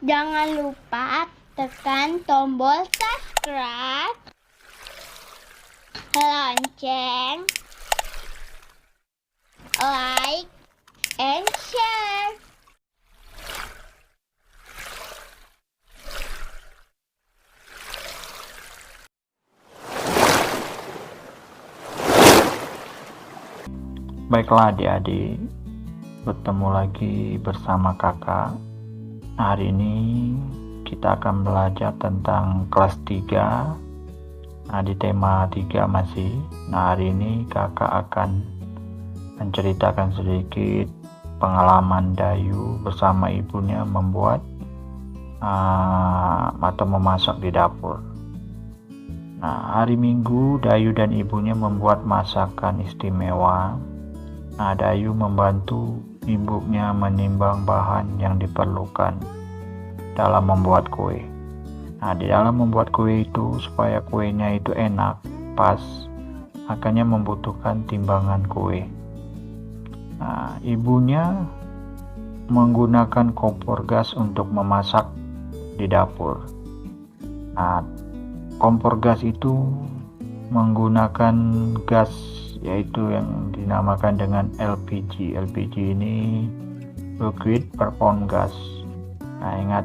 Jangan lupa tekan tombol subscribe, lonceng, like, and share. Baiklah adik-adik, bertemu lagi bersama kakak. Hari ini kita akan belajar tentang kelas 3. Di tema 3 masih. Hari ini kakak akan menceritakan sedikit pengalaman Dayu bersama ibunya membuat atau memasak di dapur. Hari Minggu Dayu dan ibunya membuat masakan istimewa. Dayu membantu ibunya menimbang bahan yang diperlukan dalam membuat kue. Di dalam membuat kue itu, supaya kuenya itu enak, pas, makanya membutuhkan timbangan kue. Ibunya menggunakan kompor gas untuk memasak di dapur. Kompor gas itu menggunakan gas yaitu yang dinamakan dengan LPG. LPG ini liquid perform gas. Ingat,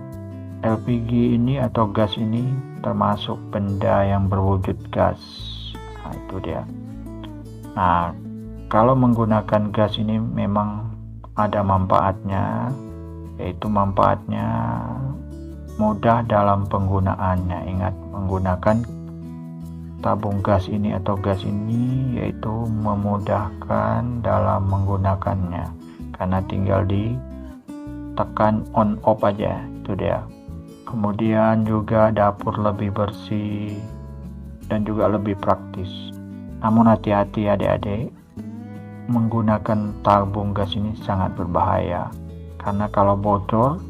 LPG ini atau gas ini termasuk benda yang berwujud gas. Itu dia. Kalau menggunakan gas ini memang ada manfaatnya, yaitu manfaatnya mudah dalam penggunaannya. Ingat, menggunakan tabung gas ini atau gas ini yaitu memudahkan dalam menggunakannya, karena tinggal ditekan on off aja, itu dia. Kemudian juga dapur lebih bersih dan juga lebih praktis. Namun hati-hati adik-adik, menggunakan tabung gas ini sangat berbahaya, karena kalau bocor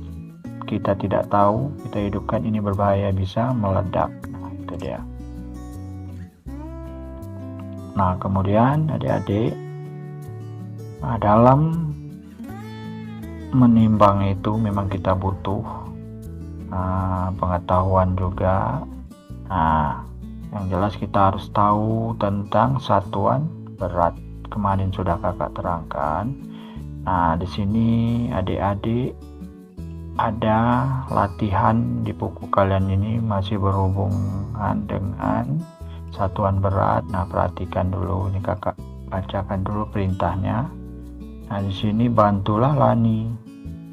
kita tidak tahu, kita hidupkan, ini berbahaya, bisa meledak. Itu dia. Kemudian adik-adik, dalam menimbang itu memang kita butuh pengetahuan juga. Yang jelas kita harus tahu tentang satuan berat. Kemarin sudah kakak terangkan. Di sini adik-adik ada latihan di buku kalian ini masih berhubungan dengan satuan berat. Perhatikan dulu, ini kakak bacakan dulu perintahnya. Di sini bantulah Lani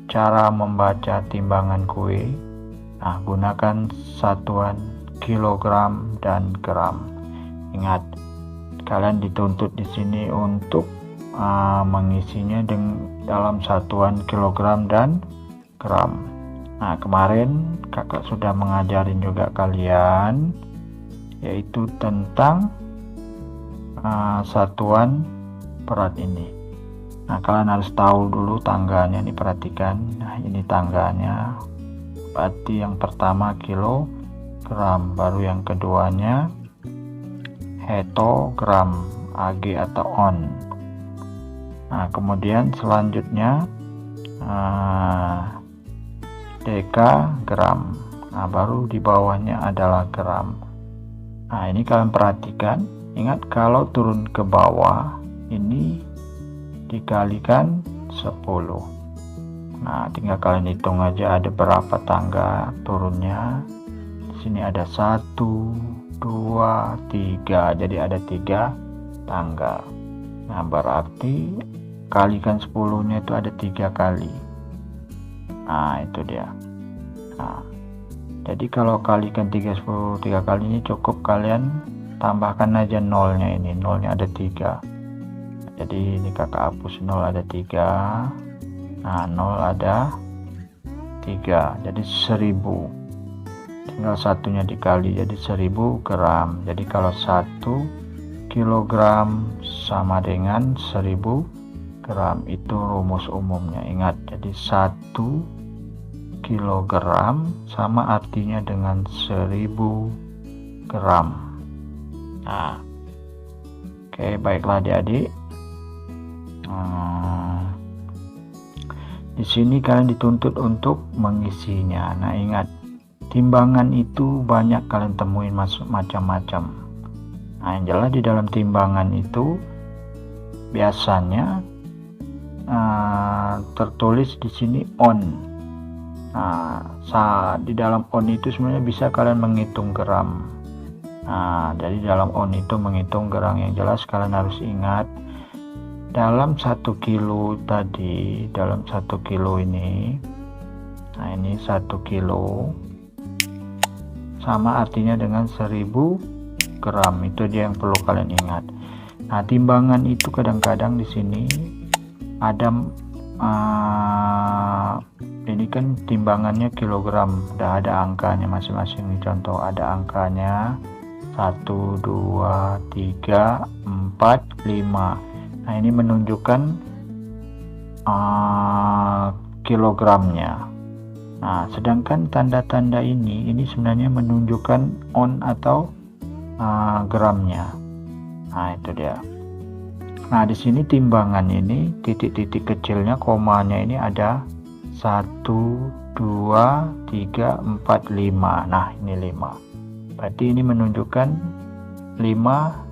cara membaca timbangan kue. Gunakan satuan kilogram dan gram. Ingat, kalian dituntut di sini untuk mengisinya dalam satuan kilogram dan gram. Kemarin kakak sudah mengajarin juga kalian, yaitu tentang satuan berat ini. Kalian harus tahu dulu tangganya. Ini perhatikan, ini tangganya. Berarti yang pertama kilogram, baru yang keduanya hetogram, AG atau on. Kemudian selanjutnya dekagram. Baru di bawahnya adalah gram. Ini kalian perhatikan. Ingat, kalau turun ke bawah ini dikalikan 10. Tinggal kalian hitung aja ada berapa tangga turunnya. Di sini ada 1, 2, 3. Jadi ada 3 tangga. Berarti kalikan 10-nya itu ada 3 kali. Itu dia. Jadi kalau kalikan 3 kali ini cukup kalian tambahkan aja nolnya. Ini nolnya ada 3. Jadi ini kakak hapus, 0 ada 3. 0 ada 3. Jadi 1000. Tinggal satunya dikali, jadi 1000 gram. Jadi kalau 1 kilogram sama dengan 1000 gram. Itu rumus umumnya. Ingat, jadi 1 kilogram sama artinya dengan 1000 gram. Oke, baiklah adik-adik. Di sini kalian dituntut untuk mengisinya. Nah, ingat, timbangan itu banyak kalian temuin macam-macam. Nah, yang jelas di dalam timbangan itu biasanya tertulis di sini on. Nah, di dalam on itu sebenarnya bisa kalian menghitung gram. Nah, jadi dalam on itu menghitung gram. Yang jelas kalian harus ingat, dalam 1 kilo tadi, dalam 1 kilo ini, nah ini 1 kilo sama artinya dengan 1000 gram. Itu dia yang perlu kalian ingat. Nah, timbangan itu kadang-kadang di sini ada ini kan timbangannya kilogram, udah ada angkanya masing-masing. Contoh ada angkanya 1, 2, 3, 4, 5. Nah, ini menunjukkan kilogramnya. Nah, sedangkan tanda-tanda ini sebenarnya menunjukkan on atau gramnya. Nah, itu dia. Nah, di sini timbangan ini titik-titik kecilnya, komanya ini ada 1, 2, 3, 4, 5. Nah, ini 5. Berarti ini menunjukkan 5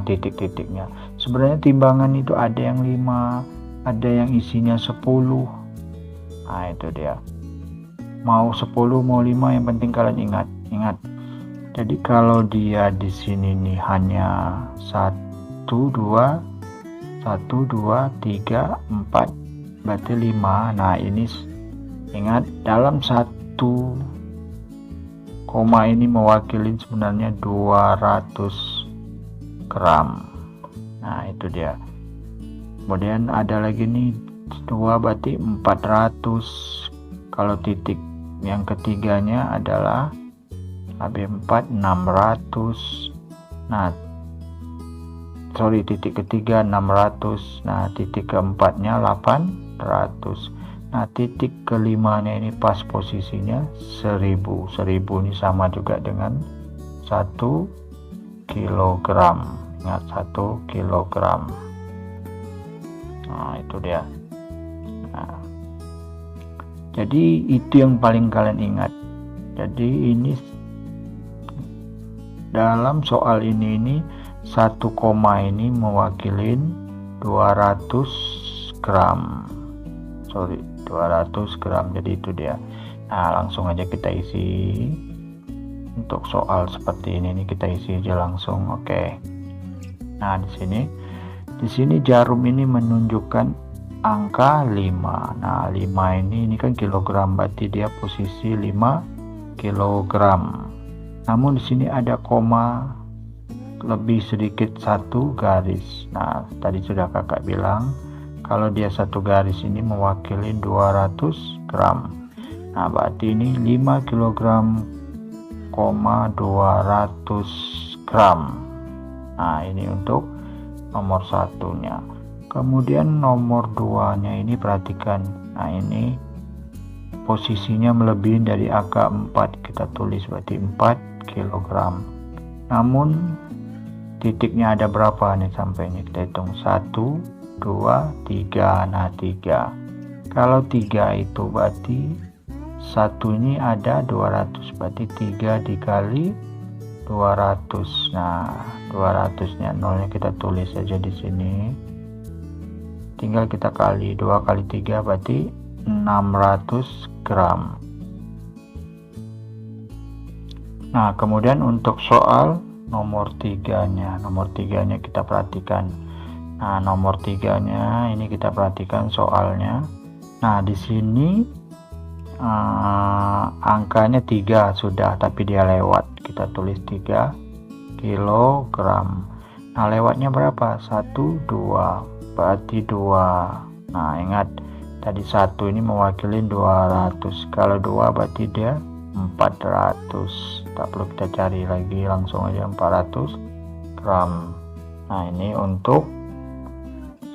titik-titiknya. Sebenarnya timbangan itu ada yang 5, ada yang isinya 10. Nah, itu dia. Mau 10 mau 5, yang penting kalian ingat. Jadi kalau dia di sini nih hanya 1, 2, 3, 4, berarti 5. Nah, ini ingat, dalam 1 koma ini mewakili sebenarnya 200 gram. Nah, itu dia. Kemudian ada lagi nih 2 berarti 400. Kalau titik yang ketiganya adalah AB4 600. Nah, titik ketiga 600. Nah, titik keempatnya 800. Nah, titik kelimanya ini pas posisinya 1000. 1000 ini sama juga dengan 1 kilogram. Ingat, 1 kilogram. Nah, itu dia. Nah, jadi itu yang paling kalian ingat. Jadi ini dalam soal ini 1 koma ini mewakili 200 gram. 200 gram. Jadi itu dia. Nah, langsung aja kita isi. Untuk soal seperti ini kita isi aja langsung. Oke. Nah, di sini jarum ini menunjukkan angka 5. Nah, 5 ini kan kilogram, berarti dia posisi 5 kilogram. Namun di sini ada koma lebih sedikit 1 garis. Nah, tadi sudah kakak bilang kalau dia 1 garis ini mewakili 200 gram. Nah, berarti ini 5 kilogram, 200 gram. Nah, ini untuk nomor 1-nya. Kemudian nomor 2-nya ini perhatikan. Nah, ini posisinya melebihi dari angka 4. Kita tulis berarti 4 kilogram. Namun titiknya ada berapa nih sampainya? Kita hitung 1, 2, 3. Nah, 3. Kalau 3 itu berarti 1 ini ada 200, berarti 3 dikali 200. Nah, 200-nya nolnya kita tulis aja di sini. Tinggal kita kali 2 kali 3 berarti 600 gram. Nah, kemudian untuk soal nomor 3-nya. Nomor 3-nya kita perhatikan. Nah, nomor 3-nya ini kita perhatikan soalnya. Nah, di sini angkanya 3 sudah, tapi dia lewat. Kita tulis 3 kilogram. Nah, lewatnya berapa? 1, 2. Berarti 2. Nah, ingat tadi 1 ini mewakili 200. Kalau 2 berarti dia 400. Tak perlu kita cari lagi, langsung aja 400 gram. Nah, ini untuk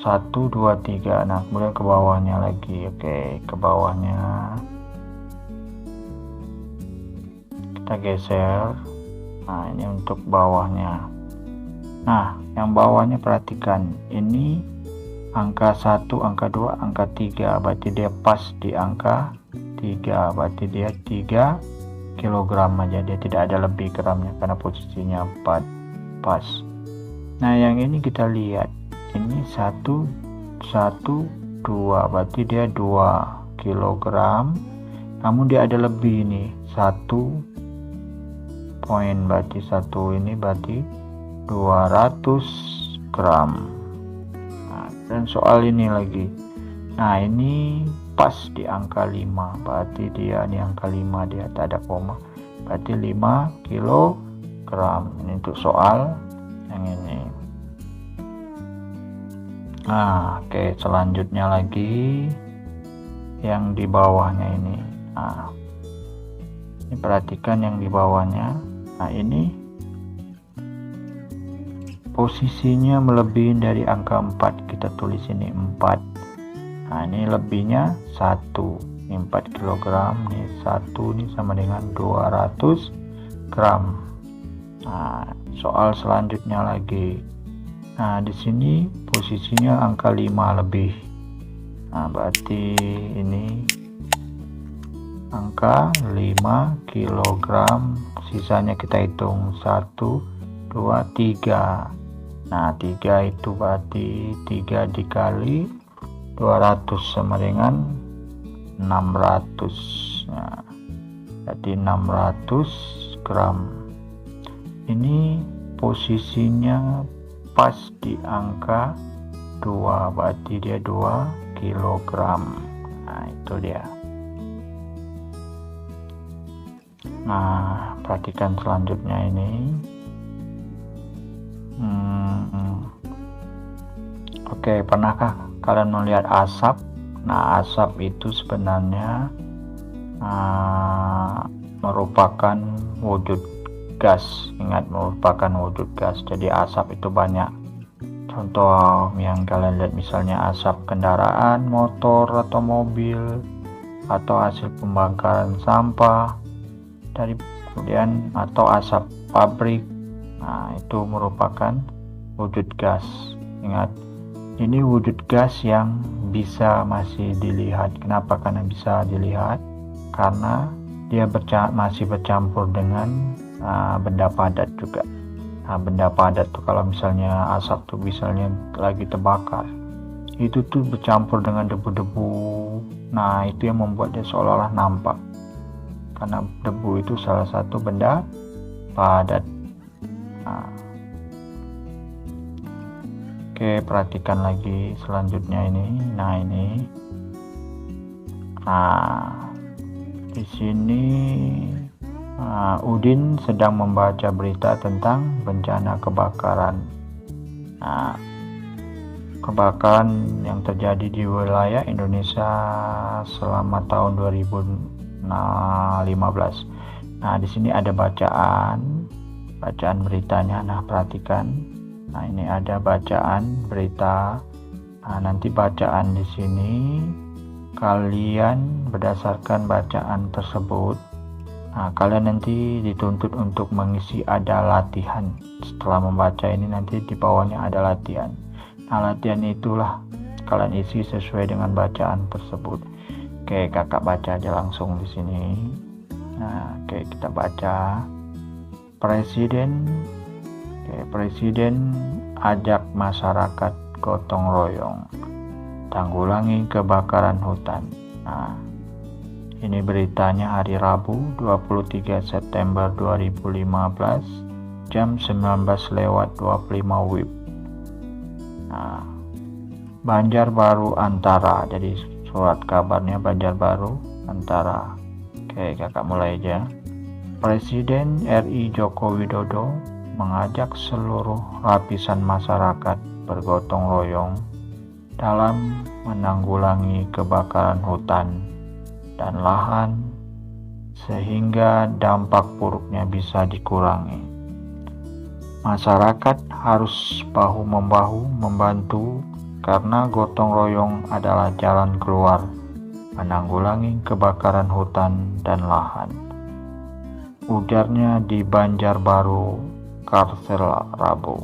1, 2, 3. Nah, kemudian ke bawahnya lagi. Oke, ke bawahnya kita geser. Nah, ini untuk bawahnya. Nah, yang bawahnya perhatikan, ini angka 1, angka 2, angka 3, berarti dia pas di angka 3, berarti dia 3 kilogram aja, dia tidak ada lebih gramnya karena posisinya 4 pas. Nah yang ini kita lihat, ini 1, 2, berarti dia 2 kilogram, namun dia ada lebih nih 1 poin, berarti 1 ini berarti 200 gram. Dan soal ini lagi, nah ini pas di angka 5, berarti dia di angka 5, dia tak ada koma, berarti 5 kilogram. Ini untuk soal yang ini. Nah oke, selanjutnya lagi yang di bawahnya ini. Nah ini perhatikan yang di bawahnya. Nah ini posisinya melebihi dari angka 4, kita tulis ini 4. Nah ini lebihnya 1, ini 4 kilogram, nih 1 ini sama dengan 200 gram. Nah soal selanjutnya lagi, nah di sini posisinya angka 5 lebih, nah berarti ini angka 5 kilogram, sisanya kita hitung 1, 2, 3. Nah 3 itu berarti 3 dikali 200 sama dengan 600. Nah, berarti 600 gram. Ini posisinya pas di angka 2, berarti dia 2 kilogram. Nah itu dia. Nah perhatikan selanjutnya ini. Oke, pernahkah kalian melihat asap? Nah asap itu sebenarnya merupakan wujud gas. Ingat, merupakan wujud gas. Jadi asap itu banyak. Contoh yang kalian lihat, misalnya asap kendaraan, motor atau mobil, atau hasil pembakaran sampah dari kemudian, atau asap pabrik. Nah itu merupakan wujud gas. Ingat, ini wujud gas yang bisa masih dilihat. Kenapa? Karena bisa dilihat karena dia masih bercampur dengan benda padat juga. Nah benda padat tuh kalau misalnya asap tuh misalnya lagi terbakar, itu tuh bercampur dengan debu-debu. Nah itu yang membuat dia seolah-olah nampak, karena debu itu salah satu benda padat. Oke, perhatikan lagi selanjutnya ini. Nah ini, di sini Udin sedang membaca berita tentang bencana kebakaran. Nah, kebakaran yang terjadi di wilayah Indonesia selama tahun 2015. Nah, di sini ada bacaan beritanya. Nah, perhatikan. Nah, ini ada bacaan berita. Nah, nanti bacaan di sini kalian berdasarkan bacaan tersebut. Nah, kalian nanti dituntut untuk mengisi, ada latihan. Setelah membaca ini nanti di bawahnya ada latihan. Nah, latihan itulah kalian isi sesuai dengan bacaan tersebut. Oke, kakak baca aja langsung di sini. Nah, oke, kita baca. Presiden ajak masyarakat gotong royong tanggulangi kebakaran hutan. Nah, ini beritanya hari Rabu 23 September 2015 jam 19:25 WIB. Nah, Banjarbaru Antara, jadi surat kabarnya Banjarbaru Antara. Oke, kakak mulai aja. Presiden RI Joko Widodo mengajak seluruh lapisan masyarakat bergotong royong dalam menanggulangi kebakaran hutan dan lahan sehingga dampak buruknya bisa dikurangi. Masyarakat harus bahu-membahu membantu karena gotong royong adalah jalan keluar menanggulangi kebakaran hutan dan lahan. Ujarnya di Banjarbaru Kalsel Rabu.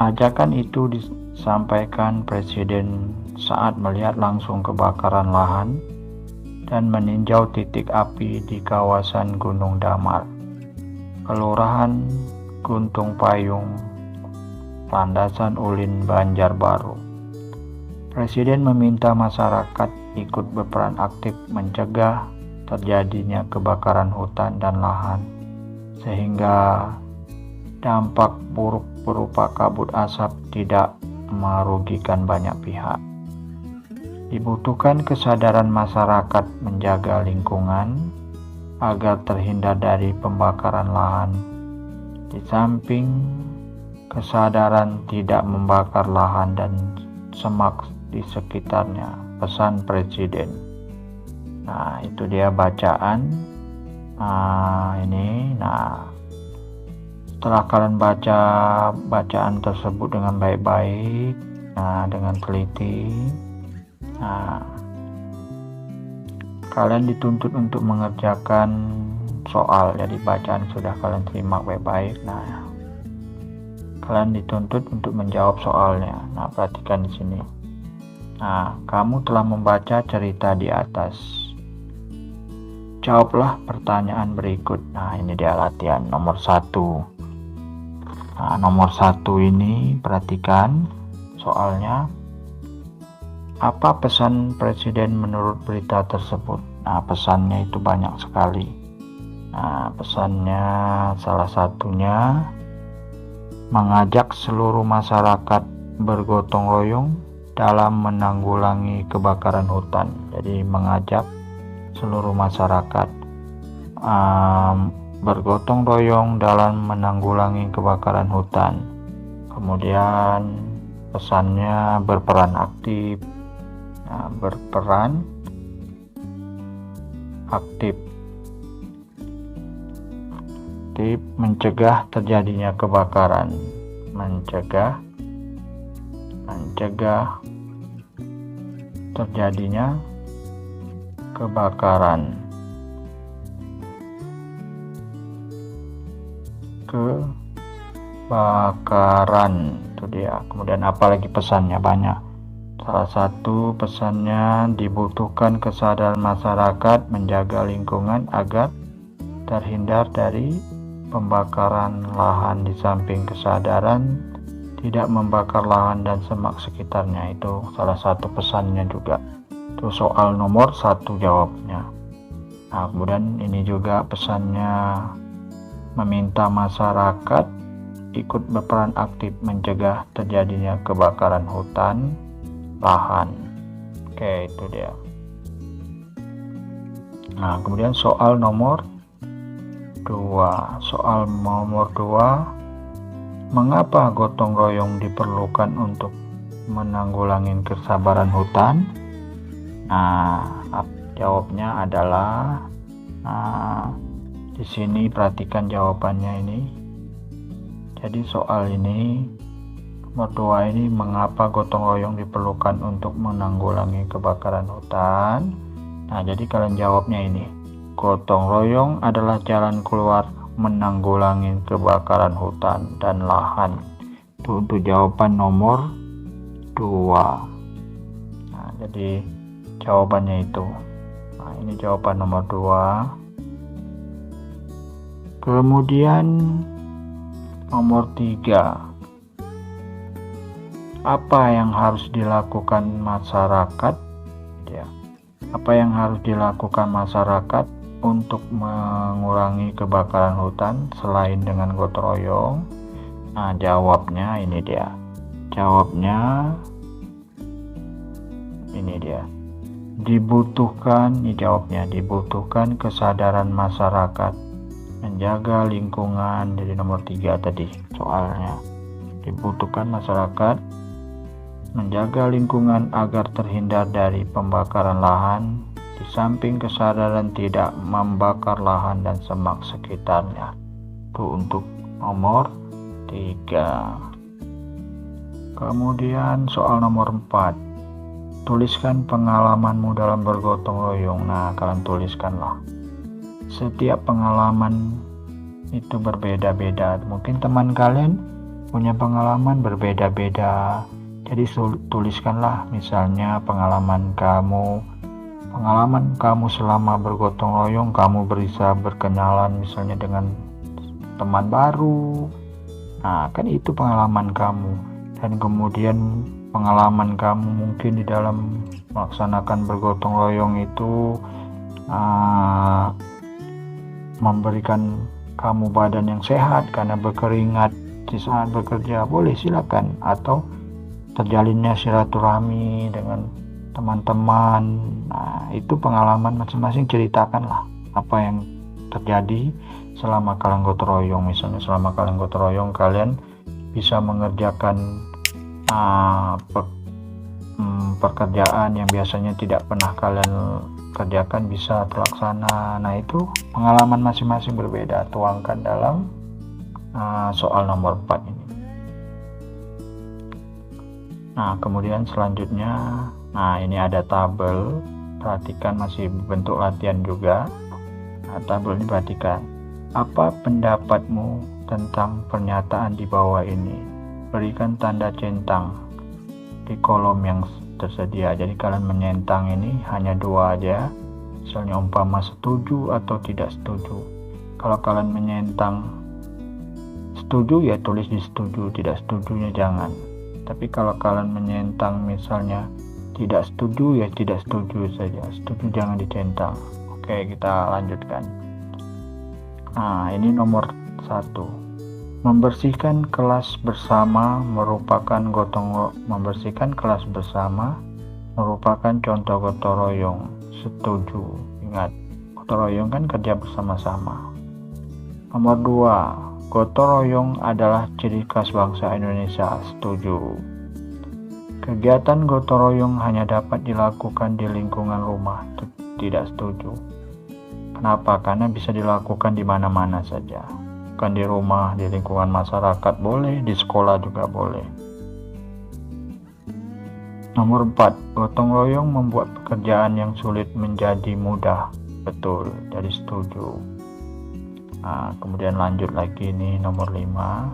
Ajakan itu disampaikan Presiden saat melihat langsung kebakaran lahan dan meninjau titik api di kawasan Gunung Damar, Kelurahan Guntung Payung, Landasan Ulin, Banjarbaru. Presiden meminta masyarakat ikut berperan aktif mencegah terjadinya kebakaran hutan dan lahan, sehingga dampak buruk berupa kabut asap tidak merugikan banyak pihak. Dibutuhkan kesadaran masyarakat menjaga lingkungan agar terhindar dari pembakaran lahan. Di samping kesadaran tidak membakar lahan dan semak di sekitarnya, pesan Presiden. Nah, itu dia bacaan. Setelah kalian baca bacaan tersebut dengan baik-baik, dengan teliti, kalian dituntut untuk mengerjakan soal. Jadi bacaan sudah kalian terima baik-baik. Kalian dituntut untuk menjawab soalnya. Perhatikan di sini. Kamu telah membaca cerita di atas. Jawablah pertanyaan berikut. Ini dia latihan nomor 1. Nomor 1 ini perhatikan soalnya. Apa pesan Presiden menurut berita tersebut? Pesannya itu banyak sekali. Pesannya salah satunya mengajak seluruh masyarakat bergotong royong dalam menanggulangi kebakaran hutan. Jadi mengajak seluruh masyarakat bergotong royong dalam menanggulangi kebakaran hutan. Kemudian pesannya berperan aktif, mencegah terjadinya kebakaran, mencegah terjadinya kebakaran. Itu dia. Kemudian apalagi pesannya banyak. Salah satu pesannya dibutuhkan kesadaran masyarakat menjaga lingkungan agar terhindar dari pembakaran lahan. Di samping kesadaran tidak membakar lahan dan semak sekitarnya, itu salah satu pesannya juga. Itu soal nomor 1 jawabnya. Kemudian ini juga pesannya meminta masyarakat ikut berperan aktif mencegah terjadinya kebakaran hutan, lahan. Oke, itu dia. Kemudian soal nomor 2. Soal nomor 2, mengapa gotong royong diperlukan untuk menanggulangi kesabaran hutan? Jawabnya adalah di sini perhatikan jawabannya ini. Jadi soal ini nomor 2 ini, mengapa gotong royong diperlukan untuk menanggulangi kebakaran hutan? Jadi kalian jawabnya ini. Gotong royong adalah jalan keluar menanggulangi kebakaran hutan dan lahan. Itu untuk jawaban nomor 2. Jadi jawabannya itu. Ini jawaban nomor 2. Kemudian nomor 3. Apa yang harus dilakukan masyarakat? Apa yang harus dilakukan masyarakat untuk mengurangi kebakaran hutan selain dengan gotong royong? Jawabnya ini dia. Jawabnya ini dia. Dibutuhkan kesadaran masyarakat menjaga lingkungan. Jadi nomor 3 tadi soalnya. Dibutuhkan masyarakat menjaga lingkungan agar terhindar dari pembakaran lahan, di samping kesadaran tidak membakar lahan dan semak sekitarnya. Itu untuk nomor 3. Kemudian soal nomor 4. Tuliskan pengalamanmu dalam bergotong royong. Kalian tuliskanlah. Setiap pengalaman itu berbeda-beda. Mungkin teman kalian punya pengalaman berbeda-beda. Jadi tuliskanlah misalnya pengalaman kamu selama bergotong royong, kamu bisa berkenalan misalnya dengan teman baru. Nah, kan itu pengalaman kamu. Dan kemudian pengalaman kamu mungkin di dalam melaksanakan bergotong royong itu memberikan kamu badan yang sehat karena berkeringat di saat bekerja, boleh silakan. Atau terjalinnya silaturahmi dengan teman-teman. Nah, itu pengalaman masing-masing, ceritakanlah apa yang terjadi selama kalian gotong royong. Misalnya selama kalian gotong royong, kalian bisa mengerjakan pekerjaan yang biasanya tidak pernah kalian kerjakan bisa terlaksana. Nah, itu pengalaman masing-masing berbeda, tuangkan dalam soal nomor 4 ini. Nah, kemudian selanjutnya, ini ada tabel. Perhatikan, masih bentuk latihan juga. Nah, tabel ini perhatikan. Apa pendapatmu tentang pernyataan di bawah ini? Berikan tanda centang di kolom yang tersedia. Jadi kalian menyentang ini hanya 2 aja. Misalnya umpama setuju atau tidak setuju. Kalau kalian menyentang setuju, ya tulis di setuju, tidak setujunya jangan. Tapi kalau kalian menyentang misalnya tidak setuju, ya tidak setuju saja. Setuju jangan dicentang. Oke, kita lanjutkan. Nah, ini nomor 1. Membersihkan kelas bersama merupakan contoh gotong royong. Setuju. Ingat, gotong royong kan kerja bersama-sama. Nomor 2. Gotong royong adalah ciri khas bangsa Indonesia. Setuju. Kegiatan gotong royong hanya dapat dilakukan di lingkungan rumah. Tidak setuju. Kenapa? Karena bisa dilakukan di mana-mana saja. Bukan di rumah, di lingkungan masyarakat boleh, di sekolah juga boleh. Nomor 4. Gotong royong membuat pekerjaan yang sulit menjadi mudah. Betul, jadi setuju. Nah, kemudian lanjut lagi nih, nomor 5.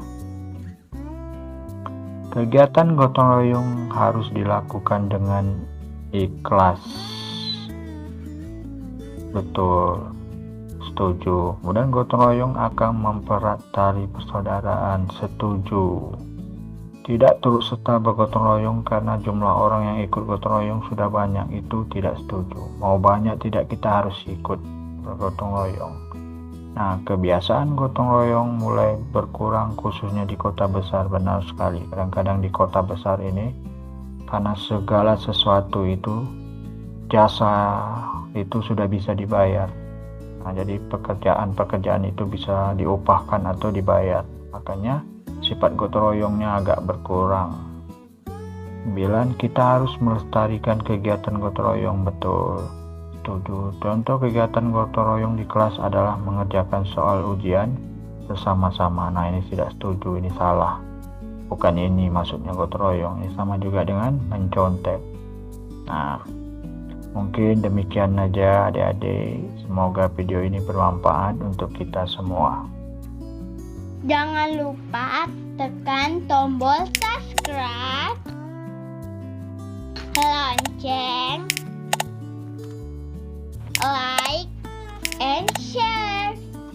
Kegiatan gotong royong harus dilakukan dengan ikhlas. Betul, setuju. Kemudian gotong royong akan mempererat tali persaudaraan. Setuju. Tidak turut serta bergotong royong karena jumlah orang yang ikut gotong royong sudah banyak. Itu tidak setuju. Mau banyak tidak, kita harus ikut bergotong royong. Nah, kebiasaan gotong royong mulai berkurang khususnya di kota besar. Benar sekali. Kadang-kadang di kota besar ini, karena segala sesuatu itu, jasa itu sudah bisa dibayar. Nah, jadi pekerjaan itu bisa diupahkan atau dibayar. Makanya sifat gotong royongnya agak berkurang. 9. Kita harus melestarikan kegiatan gotong royong. Betul. Setuju. Contoh kegiatan gotong royong di kelas adalah mengerjakan soal ujian bersama-sama. Nah, ini tidak setuju, ini salah. Bukan ini maksudnya gotong royong. Ini sama juga dengan mencontek. Nah, mungkin demikian aja adik-adik. Semoga video ini bermanfaat untuk kita semua. Jangan lupa tekan tombol subscribe